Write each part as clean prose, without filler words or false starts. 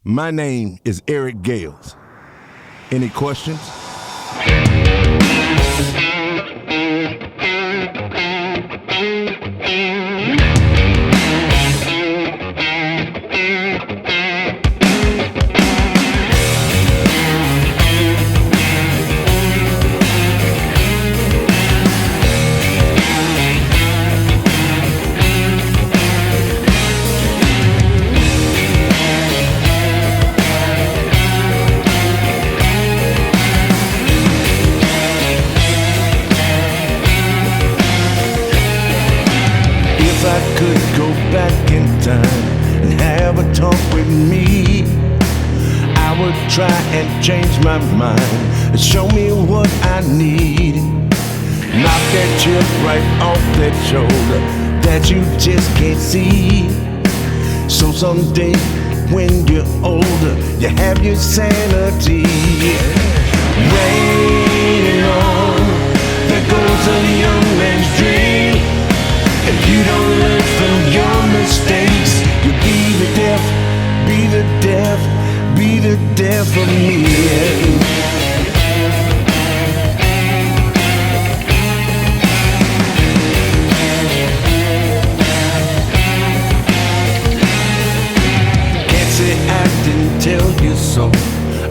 My name is Eric G.a.l.e.s. Any questions? If I could go back in time and have a talk with me, I would try and change my mind and show me what I need. Knock that chip right off that shoulder that you just can't see. So someday when you're older, you have your sanity. Waiting on, there goes a young man's dream. If you don't learn from your mistakes, you'll be the death, be the death, be the death of me. Can't say I didn't tell you so.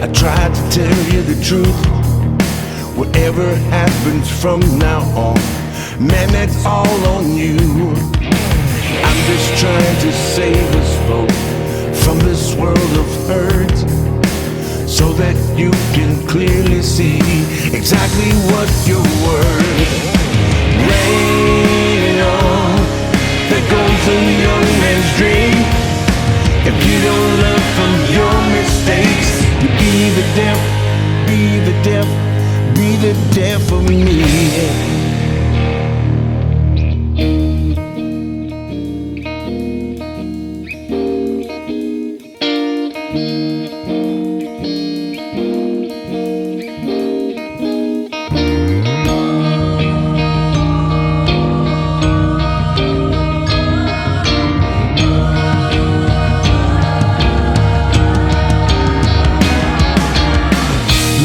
I tried to tell you the truth. Whatever happens from now on, man, that's all on you. I'm just trying to save us both from this world of hurt, so that you can clearly see exactly what you're worth. Rain on, there goes a young man's dream. If you don't learn from your mistakes, you be the death, be the death, be the death of me.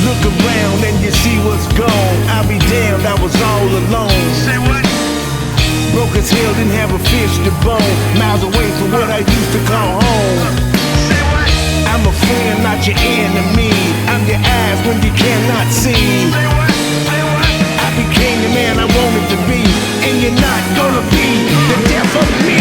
Look around and you see what's gone. I'll be damned, I was all alone. Say what? Broke as hell, didn't have a fish to bone. Miles away from what I used to call home. Say what? I'm a friend, not your enemy. I'm your eyes when you cannot see. Say what? Say what? I became the man I wanted to be, and you're not gonna be the death of me.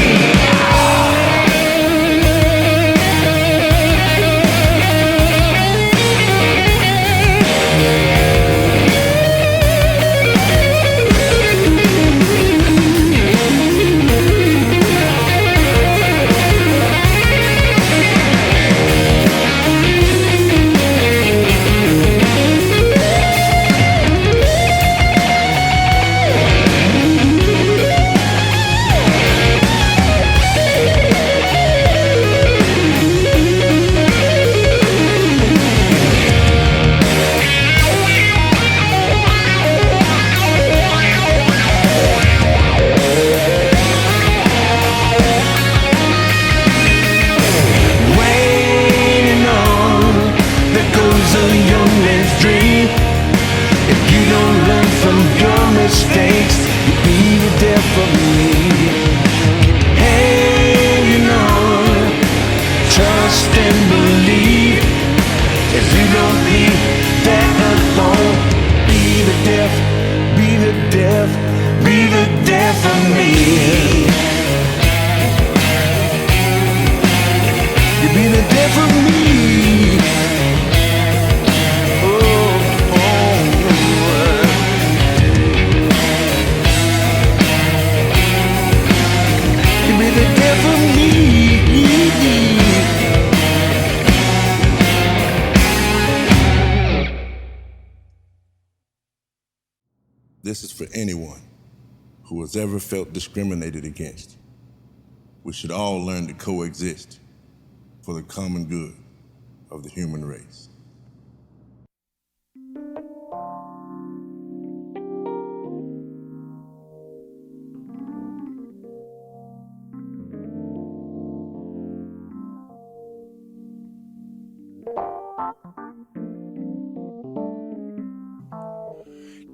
Mistakes, you be the death of me. Hanging on, trust and believe. If you don't leave that alone, be the death, be the death, be the death of me. You be the death of me. This is for anyone who has ever felt discriminated against. We should all learn to coexist for the common good of the human race.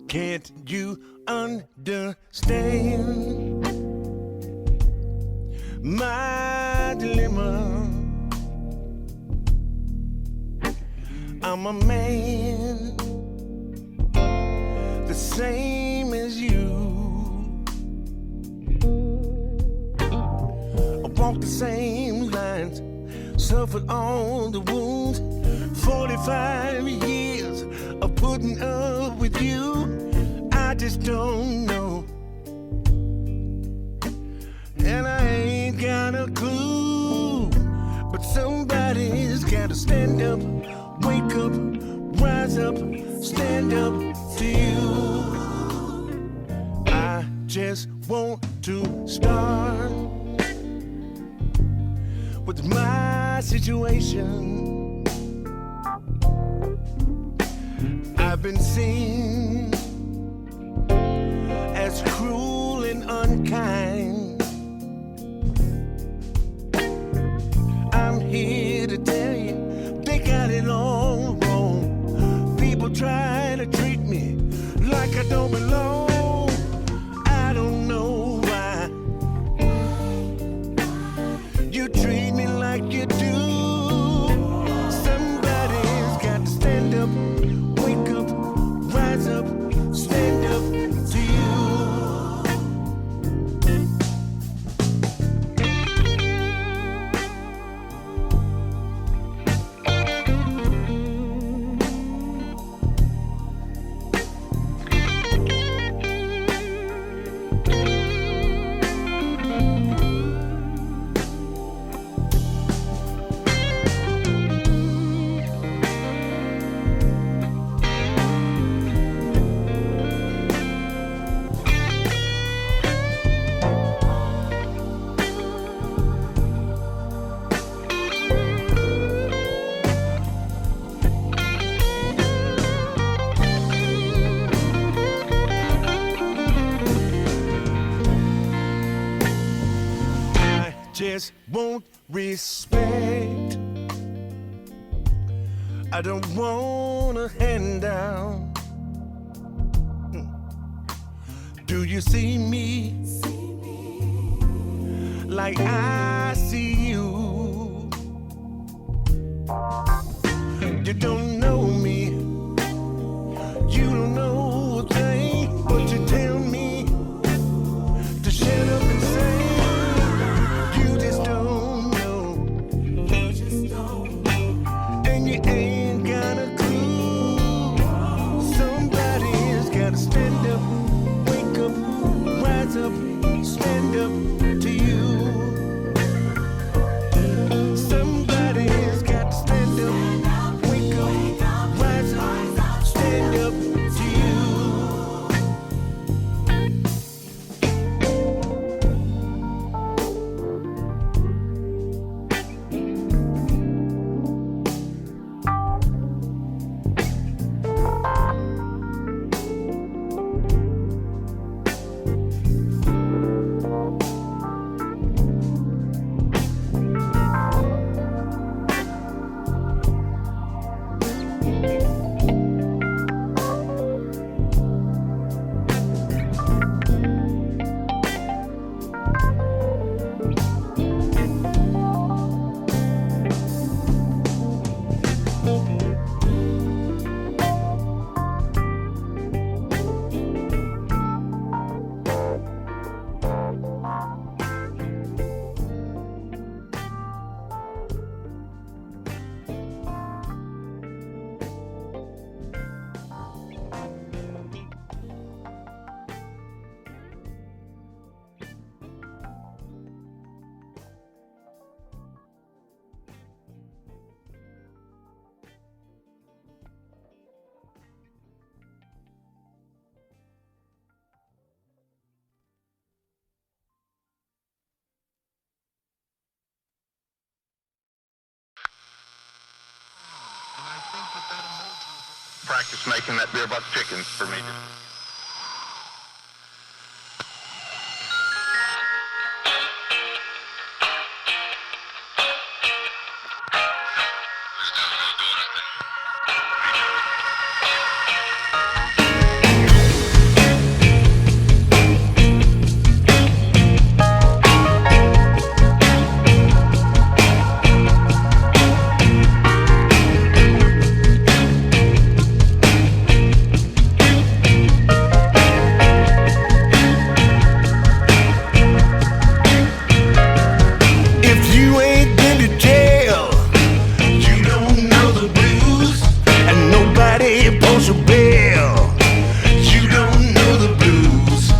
Can't you understand my dilemma? I'm a man, the same as you. I walk the same lines, suffered all the wounds. 45 years of putting up with you. I just don't know, and I ain't got a clue. But somebody's gotta stand up, wake up, rise up, stand up to you. I just want to start with my situation. I've been seen as cruel and unkind. I'm here to tell you, they got it all wrong. People try to treat me like I don't belong. I don't know why you treat me like you do. Somebody's got to stand up, wake up, rise up, stand up to you. Just want respect. I don't want a handout. Do you see me like I see you? You don't know me, you don't know a thing, but you tell me to shut up and say. You just don't know. And you ain't got a clue. Somebody's gotta stand up, wake up, rise up, stand up to you. Somebody's got to stand up, wake up, rise up, stand up to you. Practice making that beer buck chicken for me. If you ain't been to jail, you don't know the blues, and nobody pulls your bail. You don't know the blues.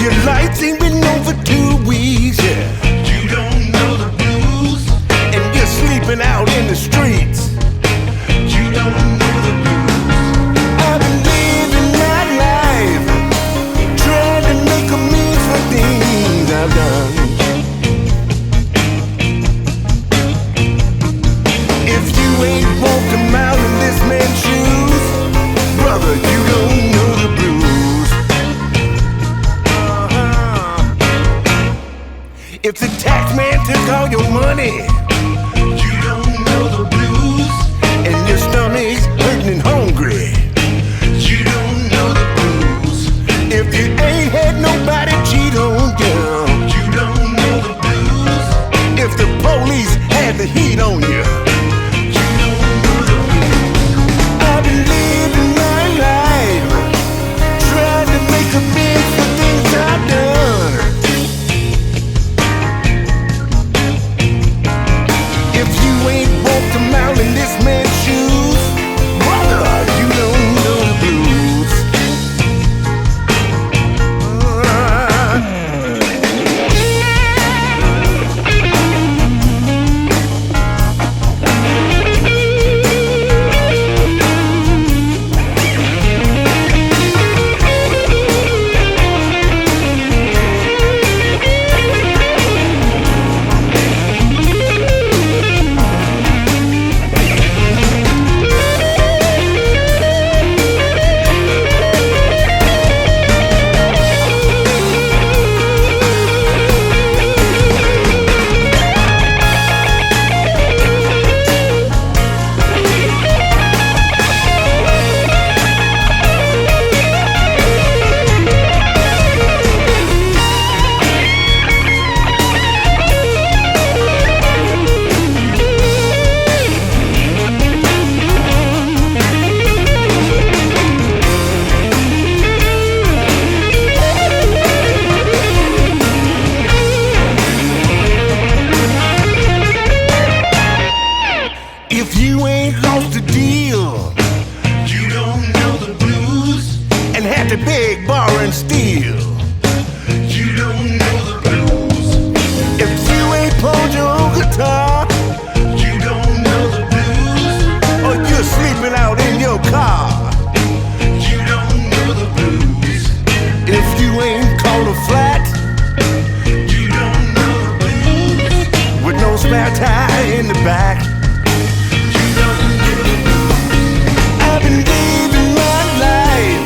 Your lights ain't been on for 2 weeks, yeah. You don't know the blues, and you're sleeping out in the streets. You don't know the blues. I've been living my life, trying to make amends for things I've done. If you ain't walked a mile in this man's shoes, brother, you don't know the blues. If the tax man took all your money, you don't know the blues, and your stomach's hurting and hungry, you don't know the blues. If you ain't had nobody cheat on you, you don't know the blues. If the police had the heat on you, you don't know the blues. I've been living my life, trying to make amends for things I've done. If you ain't walked a mile in this man's shoes, brother, you don't know the blues. If you ain't lost a deal, you don't know the blues, and had to beg, borrow, and steal, you don't know the blues. If you ain't pulled your own guitar, you don't know the blues, or you're sleeping out in your car, you don't know the blues. If you ain't caught a flat, you don't know the blues, with no spare tire in the back. I've been living my life,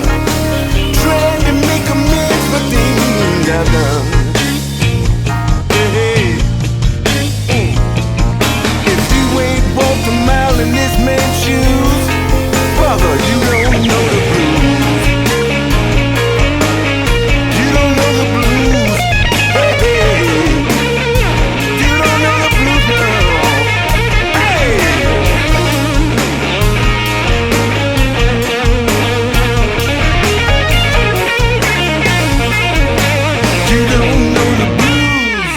trying to make amends for things I've done. Hey, hey. If you ain't walked a mile in this man's shoes, brother, you don't know the blues. You don't know the blues. Hey, hey. You don't know the blues now. Hey. You don't know the blues.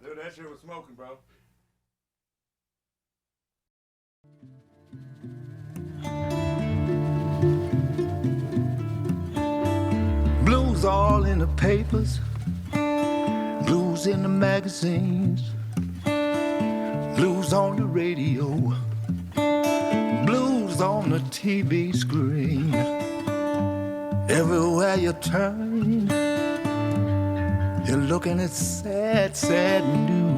Dude, that shit was smoking, bro. Blues all in the papers, blues in the magazines, blues on the radio, blues on the TV screen. Everywhere you turn, you're looking at sad, sad news.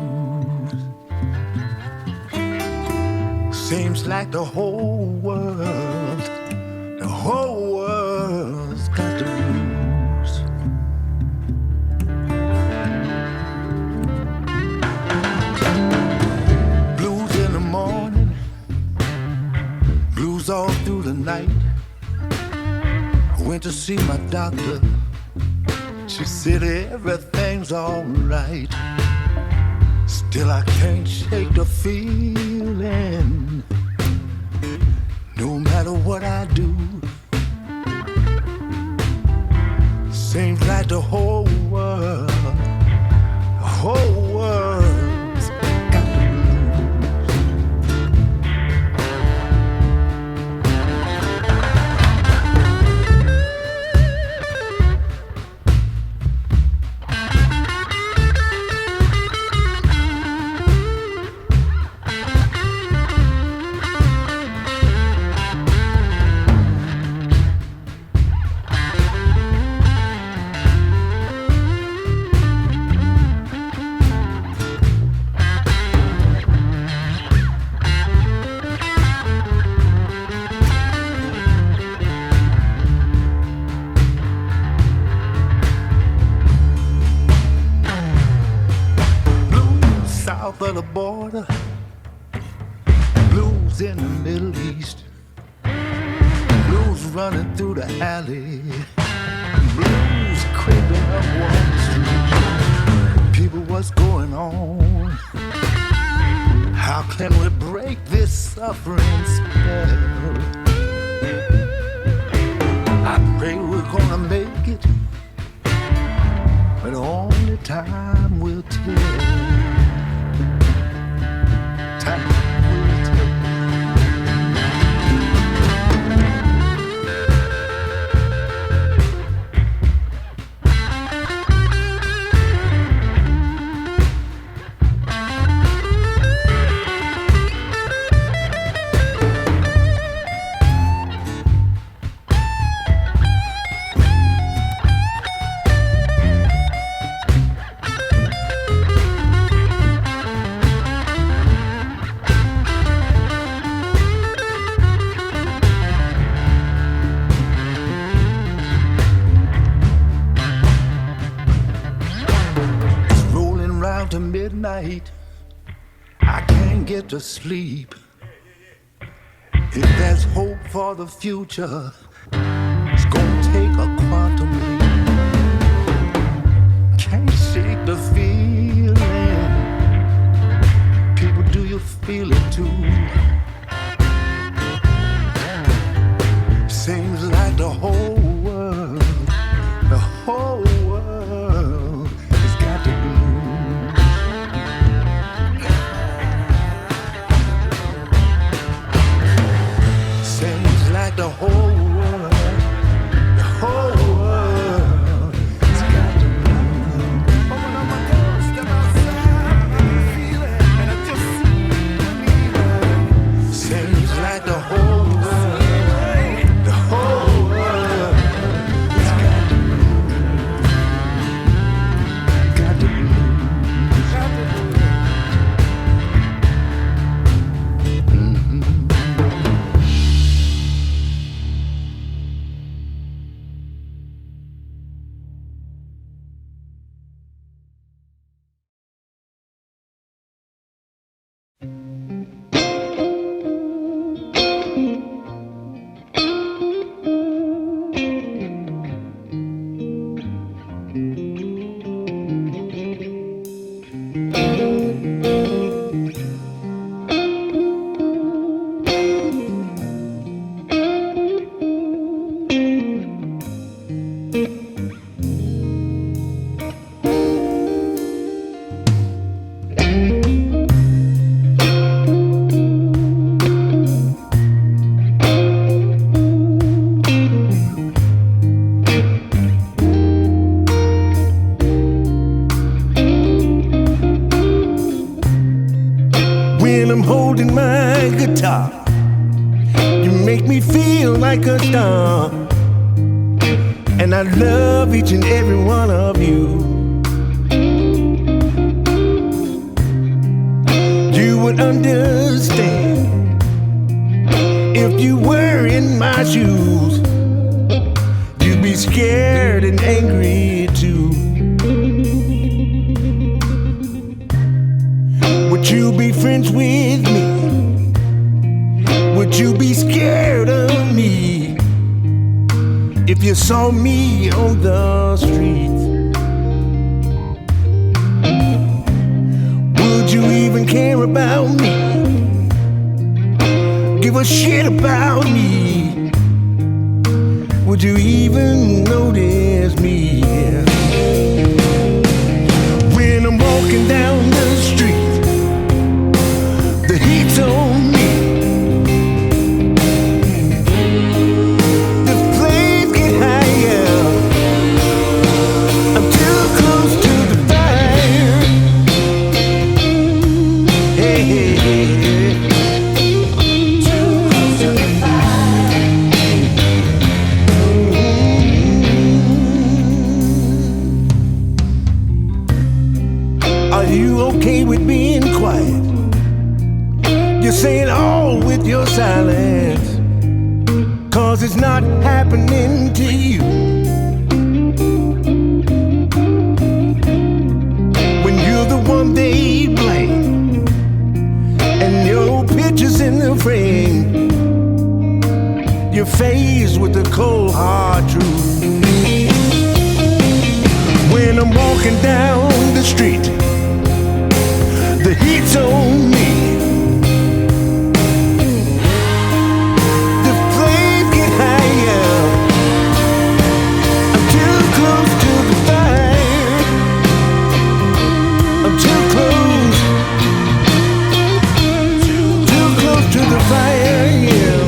Seems like the whole world's got the blues. night. I went to see my doctor. She said everything's alright. Still I can't shake the feeling. No matter what I do, seems like the whole world's got the south of the border, blues in the Middle East, blues running through the alley, blues creeping up Wall Street. People, what's going on? How can we break this suffering spell? I pray we're gonna make it, but only time will tell. To midnight, I can't get to sleep. If there's hope for the future, it's gonna take a quantum leap. Can't shake the feeling. People, do you feel it too? Seems like the whole world has got to be. Like the whole world has got to move. Open up my doors, step outside, I can feel it, and I just need it. Seems like the whole world has got to move. Got to move. You make me feel like a star, and I love each and every one of you. You would understand if you were in my shoes. You'd be scared and angry too. Would you be friends with me Would you be scared of me if you saw me on the street? Would you even care about me? Give a shit about me? Would you even notice me? When I'm walking down the street, the heat's on me. The flames get higher. I'm too close to the fire. Hey, hey, hey, hey. Too close to the fire. Are you okay with being quiet? You're saying all with your silence, 'cause it's not happening to you. When you're the one they blame, and your picture's in the frame, you're faced with the cold hard truth. When I'm walking down the street, the heat's on me. The flames get higher. I'm too close to the fire. I'm too close. Too close to the fire, yeah.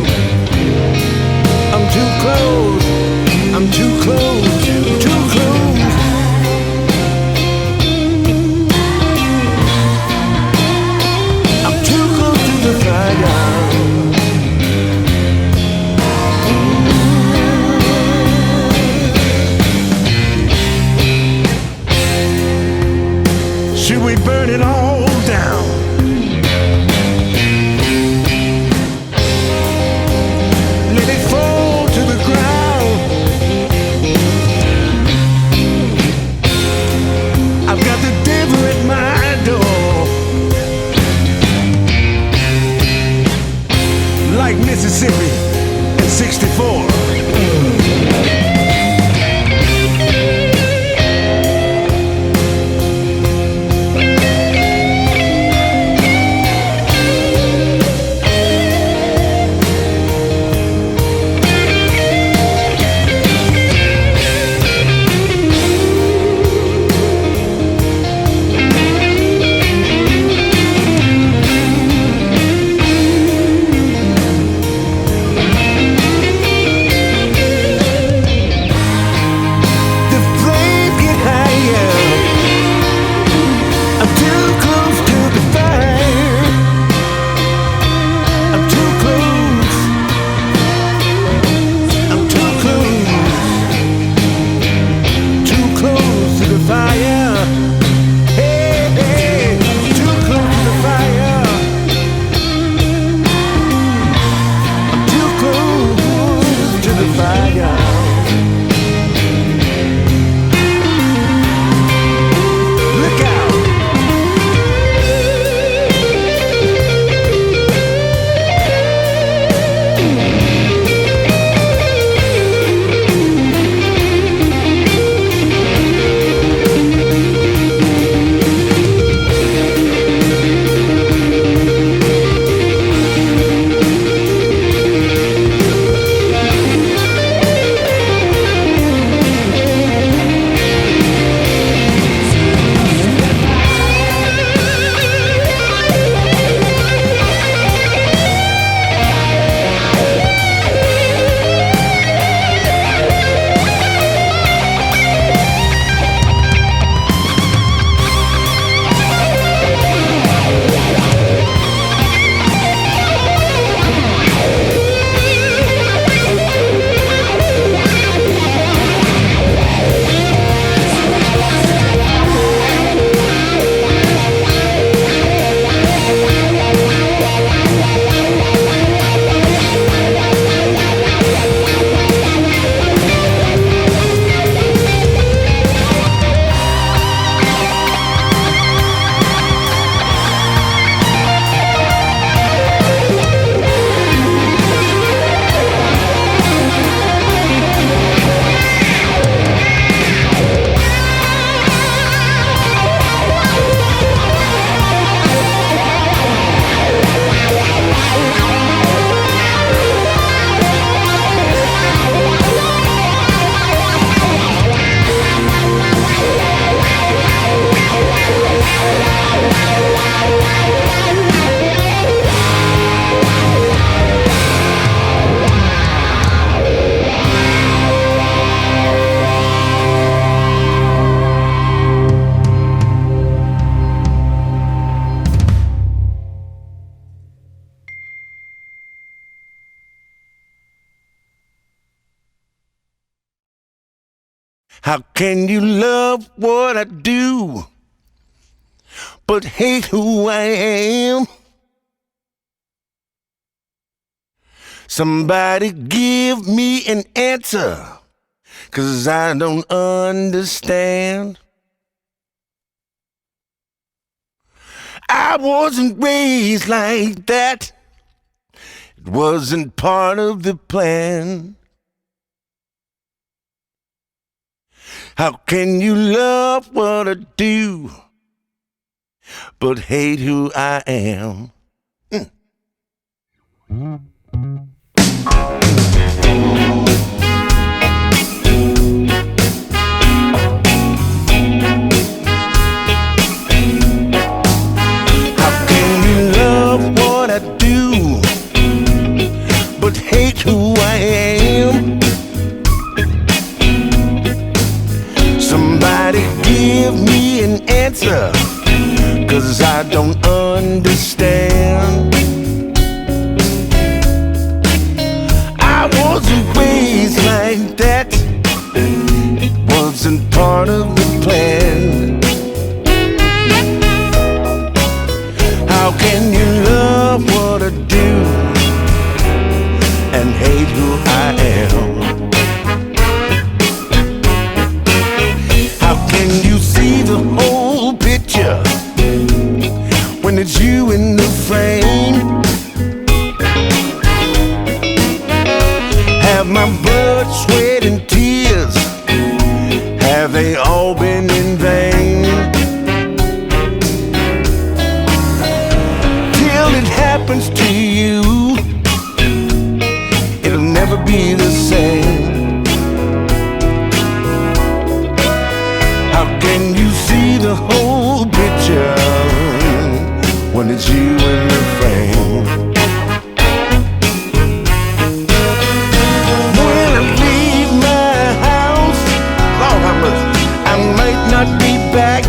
I'm too close. I'm too close. Too close. How can you love what I do, but hate who I am? Somebody give me an answer, 'cause I don't understand. I wasn't raised like that. It wasn't part of the plan. How can you love what I do, but hate who I am? How can you love what I do, but hate who I am? Somebody give me an answer, 'cause I don't understand. I wasn't raised like that. It wasn't part of the plan. How can you love what I do and hate who I am? How can you see the whole picture when it's you in the frame? Have my blood, sweat, and tears, have they all been in vain? Till it happens to you, it'll never be the same. How can you see the whole picture when it's you in the frame? When I leave my house, Lord have mercy, I might not be back.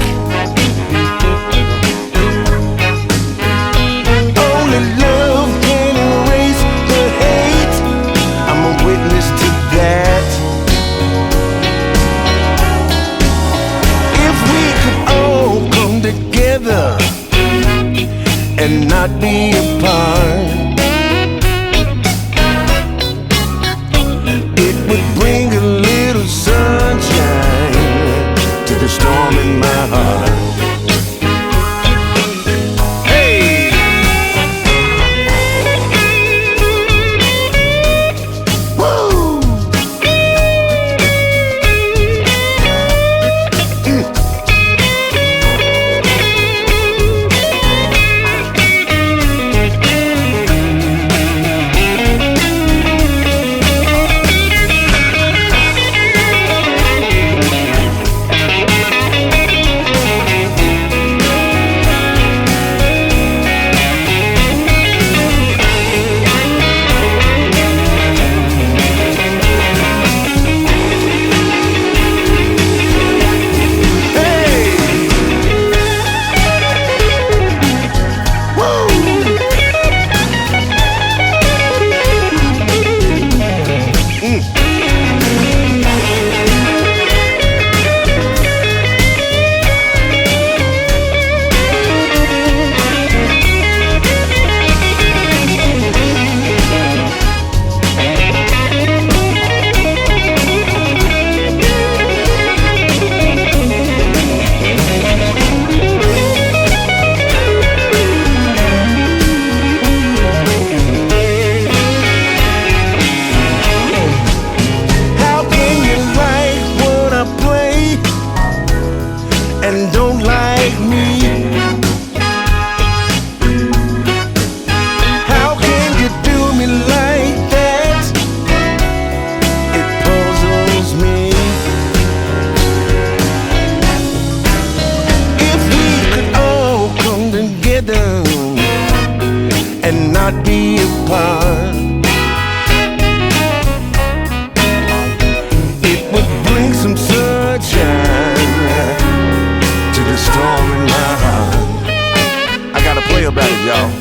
Only love can erase the hate. I'm a witness to that. If we could all come together and not be apart, it would bring a little sunshine to the storm in my heart. Hey! Woo! And don't like me. How can you do me like that? It puzzles me. If we could all come together and not be apart, it would bring some sunshine to the storm in my heart. I gotta play about it, y'all.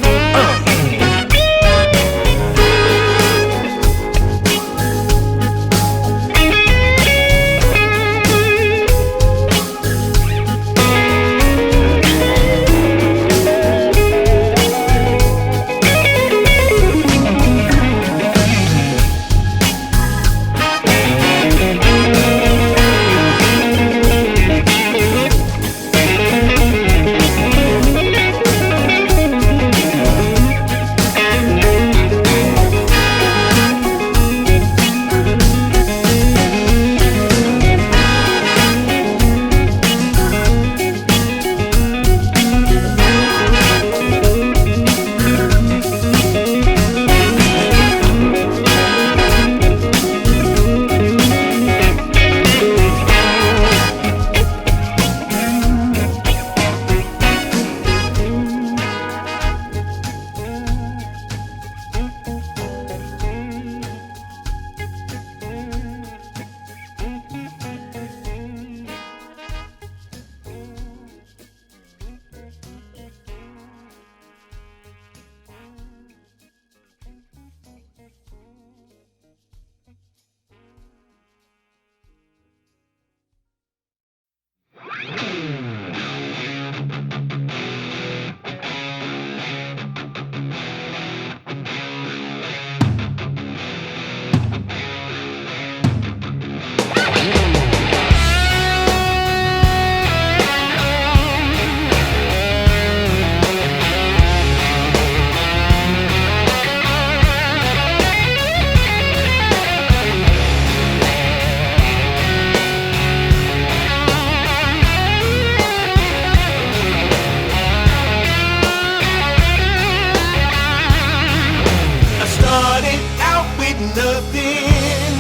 nothing,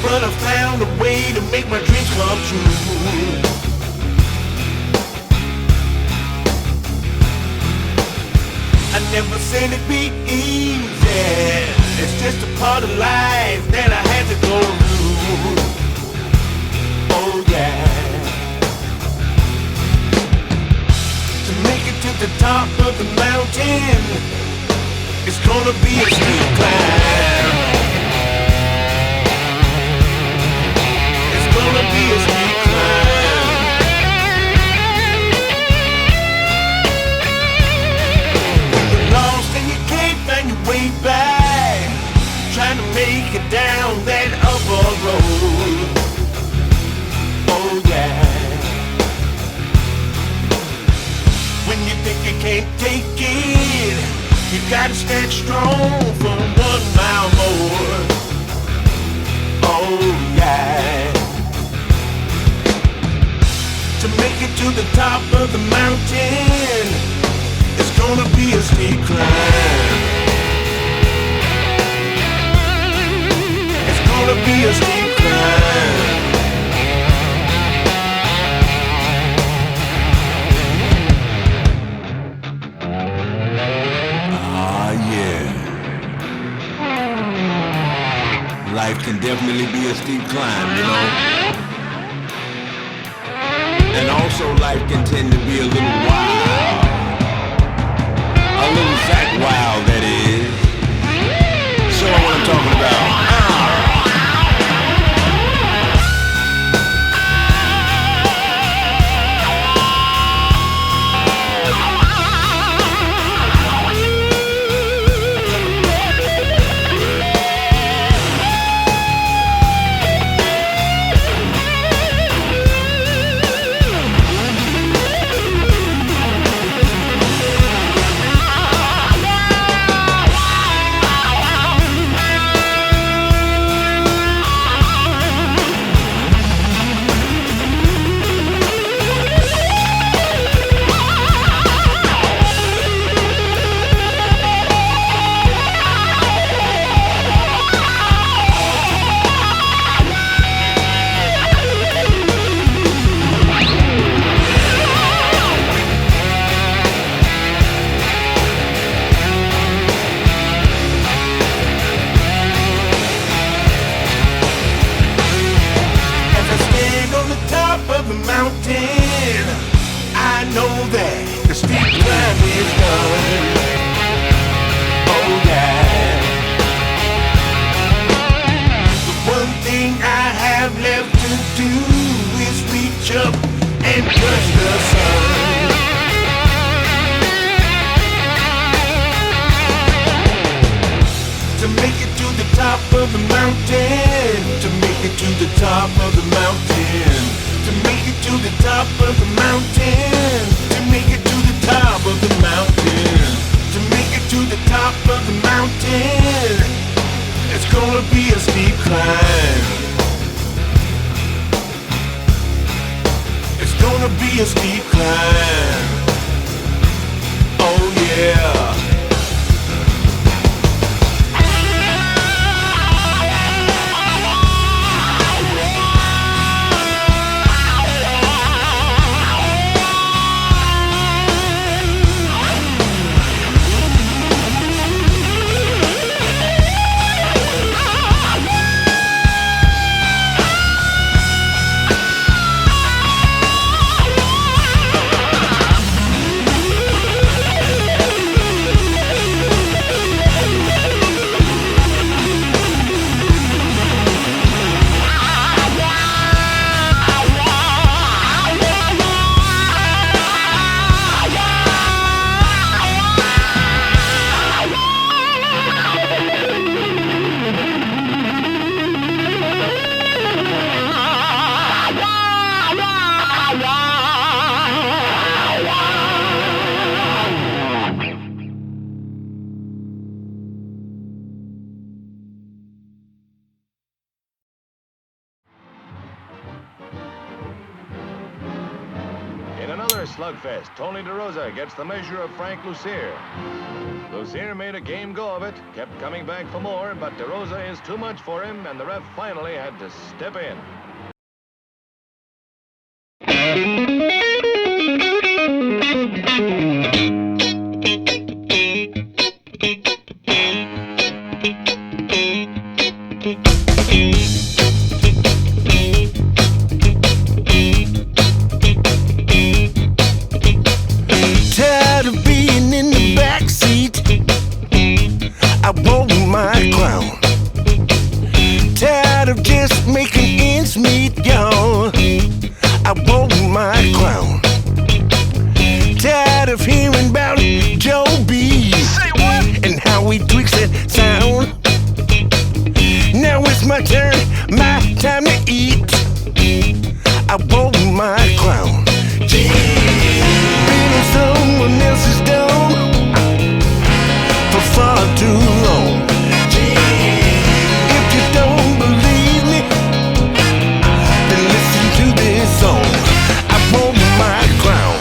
but I found a way to make my dreams come true. I never said it'd be easy. It's just a part of life that I had to go through. Oh yeah. To make it to the top of the mountain, it's gonna be a steep climb. It's gonna be a steep climb. When you're lost and you can't find your way back, trying to make it down that upper road. Oh yeah. When you think you can't take it, you gotta stand strong for 1 mile more. Oh yeah. To make it to the top of the mountain, it's gonna be a steep climb. It's gonna be a steep climb. Life can definitely be a steep climb, you know. And also life can tend to be a little wild. A little Zach Wild, that is. So what I'm talking about. slugfest, Tony DeRosa gets the measure of Frank Lucier. Lucier made a game go of it, kept coming back for more, but DeRosa is too much for him, and the ref finally had to step in. Tired of being in the backseat, I want my crown. Tired of just making ends meet, y'all, I want my crown. Tired of hearing about Joe B. Say what? And how he tweaks that sound. Now it's my turn, my time to eat. I want my crown. Been on someone else's dome for far too long. If you don't believe me, then listen to this song. I want my crown.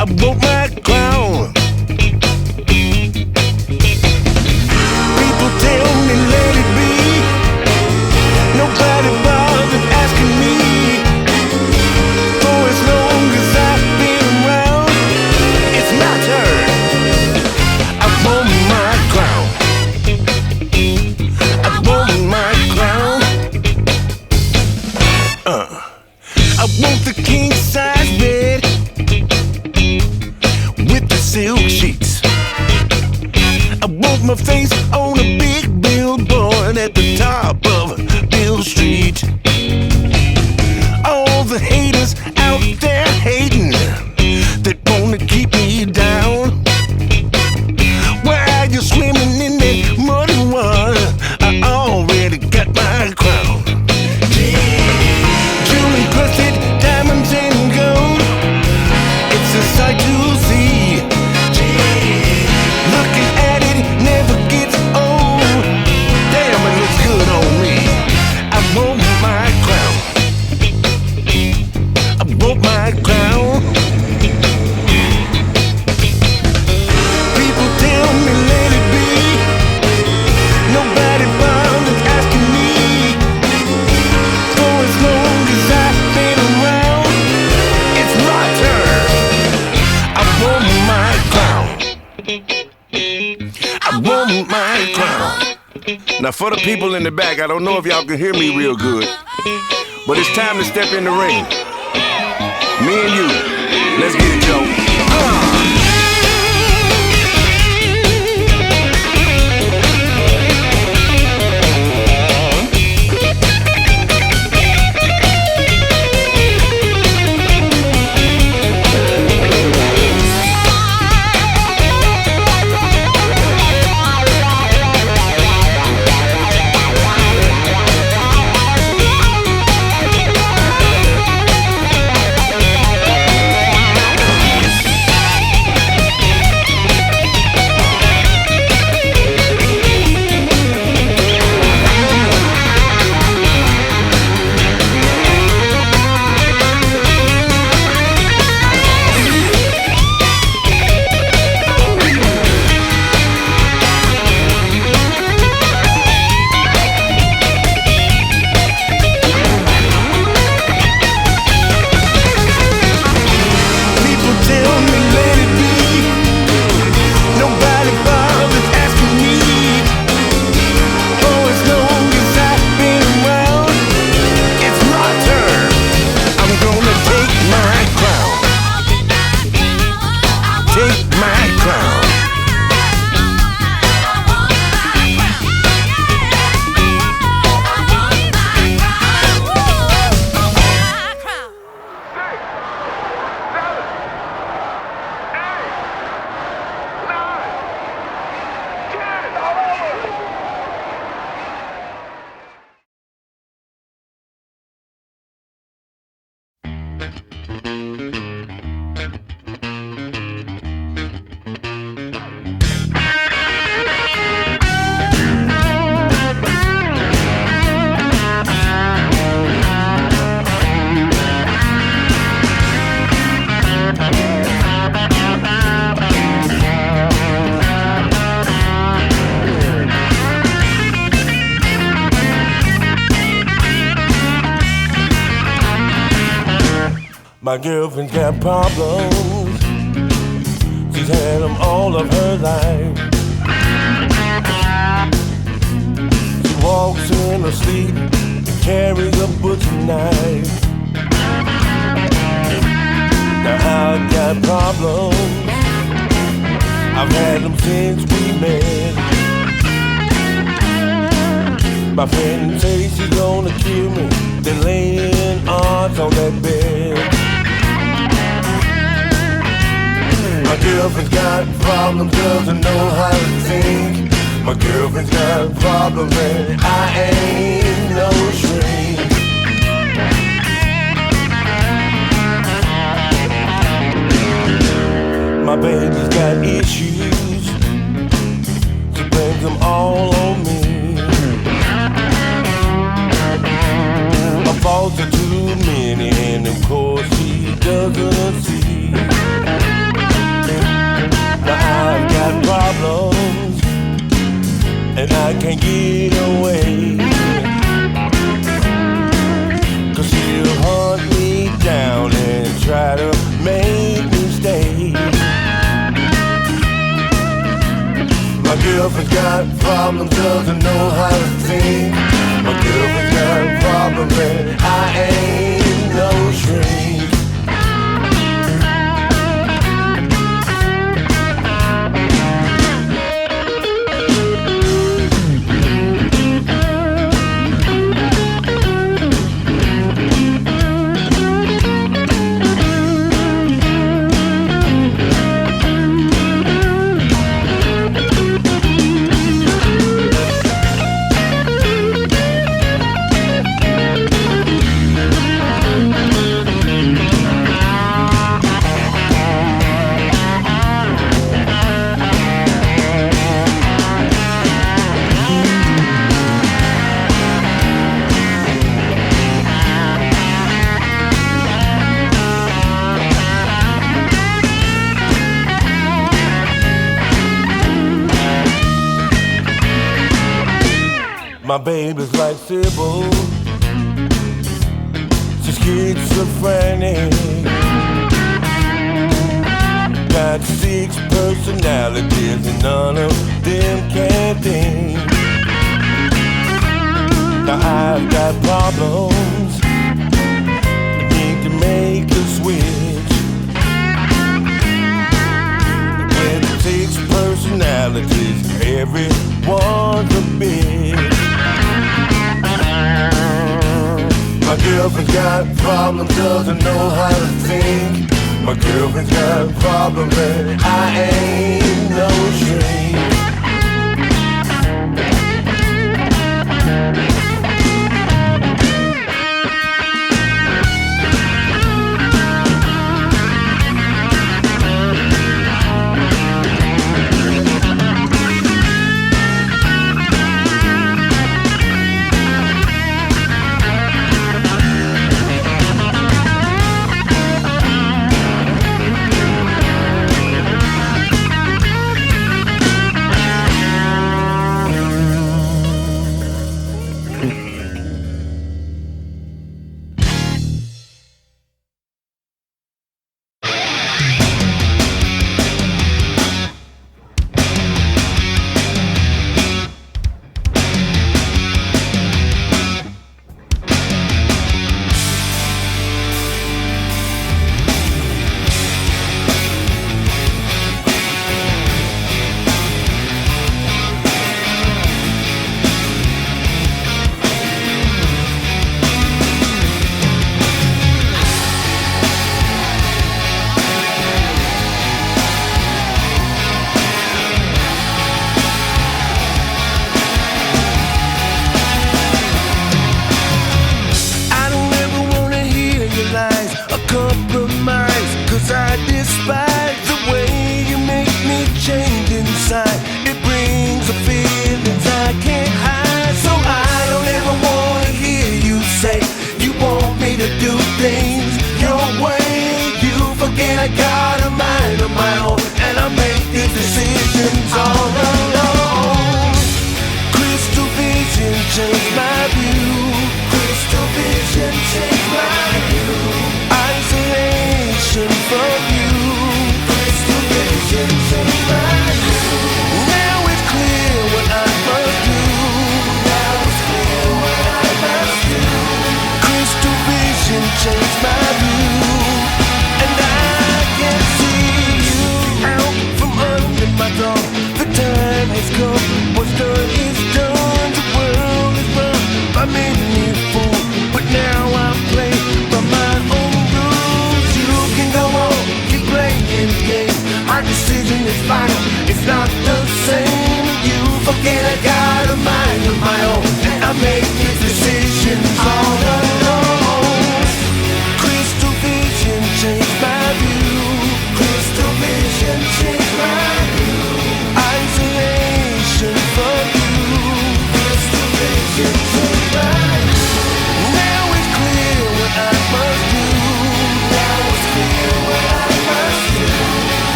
I want my crown. People tell me let it be. Nobody bothered asking me. For as long as I've been around, it's my turn. I want my crown. I want my crown. I want the king size bed with the silk sheets. I want my face on a big billboard at the top of Bill Street. All the haters out there hating that wanna keep me down. While you're swimming in that muddy water, I already got my crown. Jewel encrusted diamonds and gold, it's a sight to see. Looking at it never gets old. Damn, it looks good on me. I want my crown. I want my crown. People tell me let it be. Nobody bothered asking me. For as long as I've been around, it's my turn. I want my crown. I want my crown. Now for the people in the back, I don't know if y'all can hear me real good, but it's time to step in the ring. Me and you, let's get it, Joe. My girlfriend's got problems. She's had them all of her life. She walks in her sleep and carries a butcher knife. Now I've got problems. I've had them since we met. My friend says she's gonna kill me. They're laying odds on that bed. My girlfriend's got problems, doesn't know how to think. My girlfriend's got problems and I ain't no shrink. My baby's got issues. She blames them all on me. My faults are too many and of course she doesn't see. Now I've got problems and I can't get away, 'cause she'll hunt me down and try to make me stay. My girlfriend's got problems, doesn't know how to think. My girlfriend's got problems and I ain't no shrink. My baby's like Sybil. She's schizophrenic. Got 6 personalities and none of them can think. Now I've got problems. Need to make a switch. With 6 personalities, everyone's a bitch. My girlfriend's got problems, doesn't know how to think. My girlfriend's got problems and I ain't no shrink. Change my view. Crystal vision, change my view. Isolate. it's final. It's not the same. You forget I got a mind of my own, and I make it